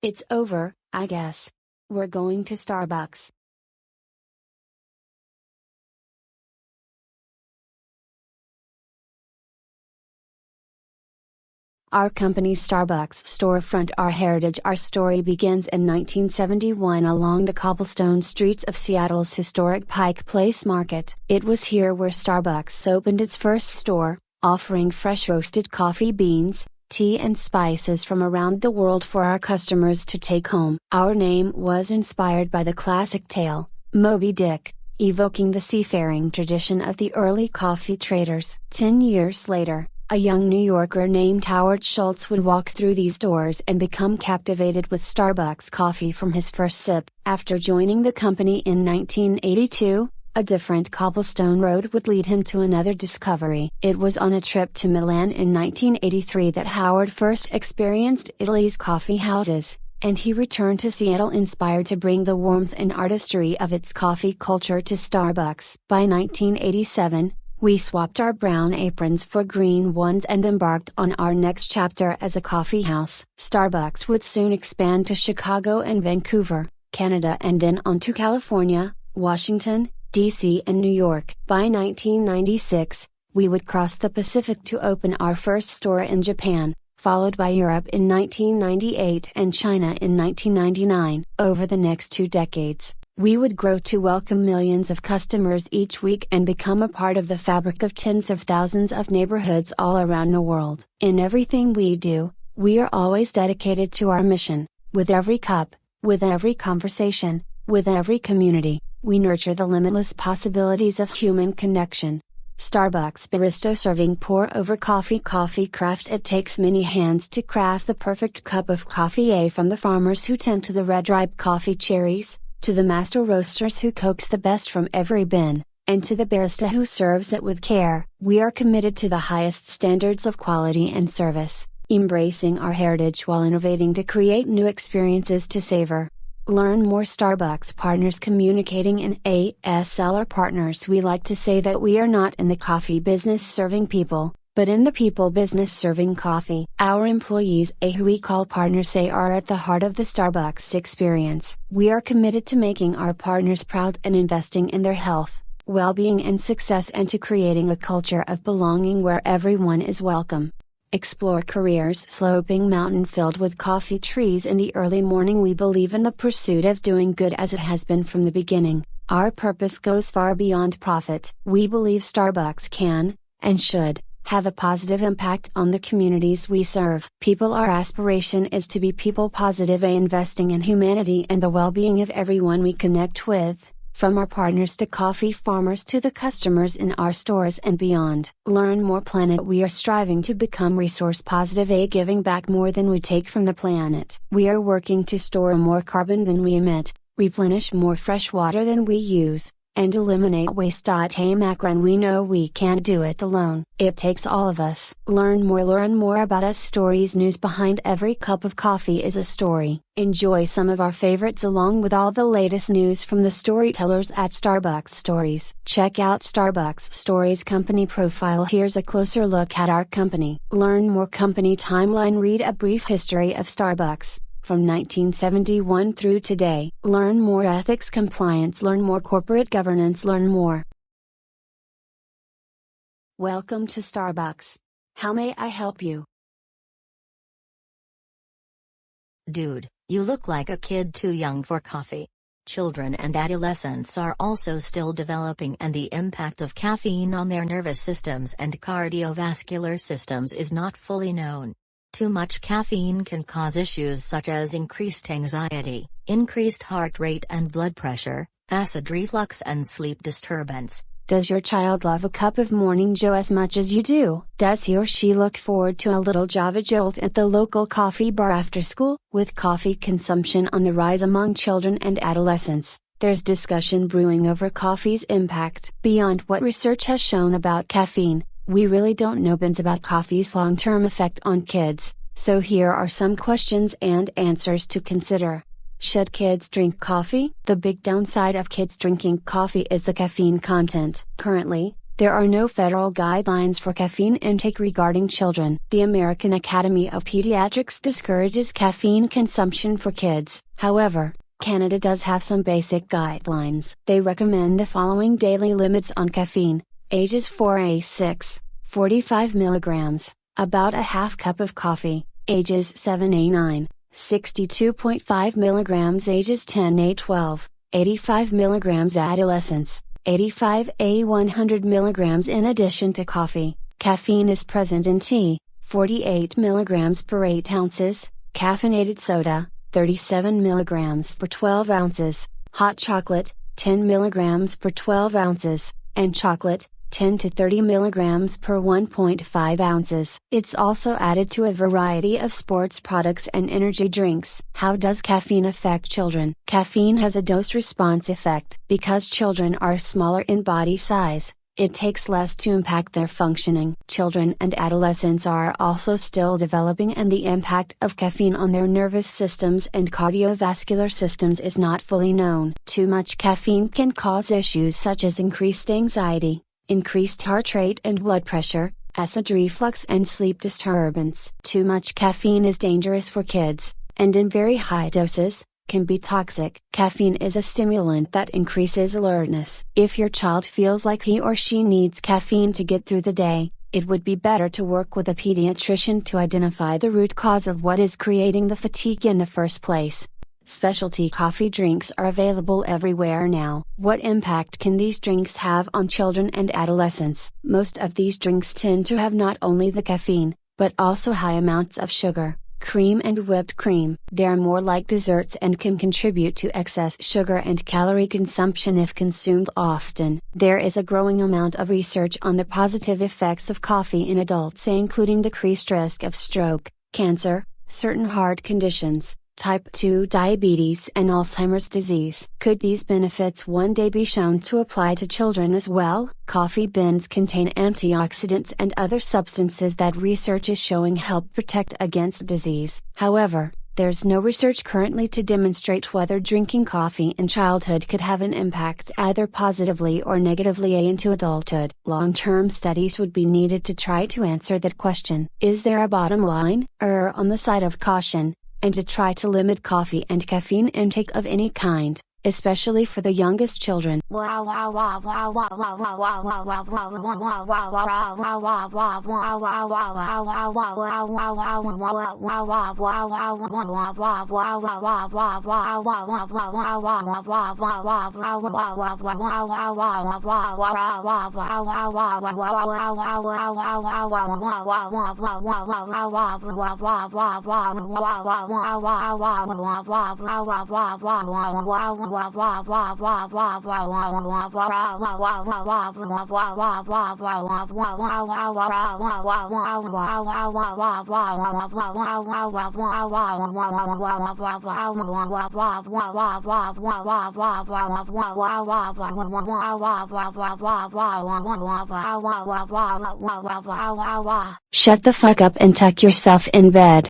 It's over, I guess. We're going to Starbucks. Our company's Starbucks storefront, our heritage, our story begins in 1971 along the cobblestone streets of Seattle's historic Pike Place Market. It was here where Starbucks opened its first store, offering fresh roasted coffee beans, tea and spices from around the world for our customers to take home. Our name was inspired by the classic tale, Moby Dick, evoking the seafaring tradition of the early coffee traders. 10 years later, a young New Yorker named Howard Schultz would walk through these doors and become captivated with Starbucks coffee from his first sip. After joining the company in 1982, a different cobblestone road would lead him to another discovery. It was on a trip to Milan in 1983 that Howard first experienced Italy's coffee houses, and he returned to Seattle inspired to bring the warmth and artistry of its coffee culture to Starbucks. By 1987, we swapped our brown aprons for green ones and embarked on our next chapter as a coffee house. Starbucks would soon expand to Chicago and Vancouver, Canada, and then on to California, Washington, D.C. and New York. By 1996, we would cross the Pacific to open our first store in Japan, followed by Europe in 1998 and China in 1999. Over the next 2 decades, we would grow to welcome millions of customers each week and become a part of the fabric of tens of thousands of neighborhoods all around the world. In everything we do, we are always dedicated to our mission. With every cup, with every conversation, with every community, we nurture the limitless possibilities of human connection. Starbucks barista serving pour over coffee craft. It takes many hands to craft the perfect cup of coffee, from the farmers who tend to the red ripe coffee cherries, to the master roasters who coax the best from every bean, and to the barista who serves it with care. We are committed to the highest standards of quality and service, embracing our heritage while innovating to create new experiences to savor. Learn more. Starbucks partners communicating in ASL are partners. We like to say that we are not in the coffee business serving people, but in the people business serving coffee. Our employees, who we call partners, are at the heart of the Starbucks experience. We are committed to making our partners proud and investing in their health, well-being and success, and to creating a culture of belonging where everyone is welcome. Explore careers. Sloping mountain filled with coffee trees in the early morning. We believe in the pursuit of doing good as it has been from the beginning. Our purpose goes far beyond profit. We believe Starbucks can, and should, have a positive impact on the communities we serve. People. Our aspiration is to be people positive, investing in humanity and the well-being of everyone we connect with, from our partners to coffee farmers to the customers in our stores and beyond. Learn more. Planet. We are striving to become resource positive, giving back more than we take from the planet. We are working to store more carbon than we emit, replenish more fresh water than we use, and eliminate waste. Macron. We know we can't do it alone. It takes all of us. Learn more about us. Stories. News behind every cup of coffee is a story. Enjoy some of our favorites along with all the latest news from the storytellers at Starbucks Stories. Check out Starbucks Stories company profile. Here's a closer look at our company. Learn more. Company timeline. Read a brief history of Starbucks, from 1971 through today. Learn more. Ethics compliance. Learn more. Corporate governance. Learn more. Welcome to Starbucks. How may I help you? Dude, you look like a kid too young for coffee. Children and adolescents are also still developing, and the impact of caffeine on their nervous systems and cardiovascular systems is not fully known. Too much caffeine can cause issues such as increased anxiety, increased heart rate and blood pressure, acid reflux and sleep disturbance. Does your child love a cup of Morning Joe as much as you do? Does he or she look forward to a little Java Jolt at the local coffee bar after school? With coffee consumption on the rise among children and adolescents, there's discussion brewing over coffee's impact. Beyond what research has shown about caffeine, we really don't know about coffee's long-term effect on kids, so here are some questions and answers to consider. Should kids drink coffee? The big downside of kids drinking coffee is the caffeine content. Currently, There are no federal guidelines for caffeine intake regarding children. The American Academy of Pediatrics discourages caffeine consumption for kids. However, Canada does have some basic guidelines. They recommend the following daily limits on caffeine: ages 4A6, 45 mg, about a half cup of coffee; ages 7A9, 62.5 mg; ages 10A12, 85 mg; adolescents, 85A 100 mg. In addition to coffee, caffeine is present in tea, 48 mg per 8 ounces, caffeinated soda, 37 mg per 12 ounces, hot chocolate, 10 mg per 12 ounces, and chocolate, 10 to 30 mg per 1.5 ounces. It's also added to a variety of sports products and energy drinks. How does caffeine affect children? Caffeine has a dose-response effect. Because children are smaller in body size, it takes less to impact their functioning. Children and adolescents are also still developing, and the impact of caffeine on their nervous systems and cardiovascular systems is not fully known. Too much caffeine can cause issues such as increased anxiety, increased heart rate and blood pressure, acid reflux, and sleep disturbance. Too much caffeine is dangerous for kids, and in very high doses, can be toxic. Caffeine is a stimulant that increases alertness. If your child feels like he or she needs caffeine to get through the day, it would be better to work with a pediatrician to identify the root cause of what is creating the fatigue in the first place. Specialty coffee drinks are available everywhere now. What impact can these drinks have on children and adolescents? Most of these drinks tend to have not only the caffeine, but also high amounts of sugar, cream and whipped cream. They are more like desserts and can contribute to excess sugar and calorie consumption if consumed often. There is a growing amount of research on the positive effects of coffee in adults, including decreased risk of stroke, cancer, certain heart conditions, type 2 diabetes, and Alzheimer's disease. Could these benefits one day be shown to apply to children as well? Coffee beans contain antioxidants and other substances that research is showing help protect against disease. However, there's no research currently to demonstrate whether drinking coffee in childhood could have an impact either positively or negatively into adulthood. Long-term studies would be needed to try to answer that question. Is there a bottom line? Err on the side of caution, and to try to limit coffee and caffeine intake of any kind, especially for the youngest children. Shut the fuck up and tuck yourself in bed.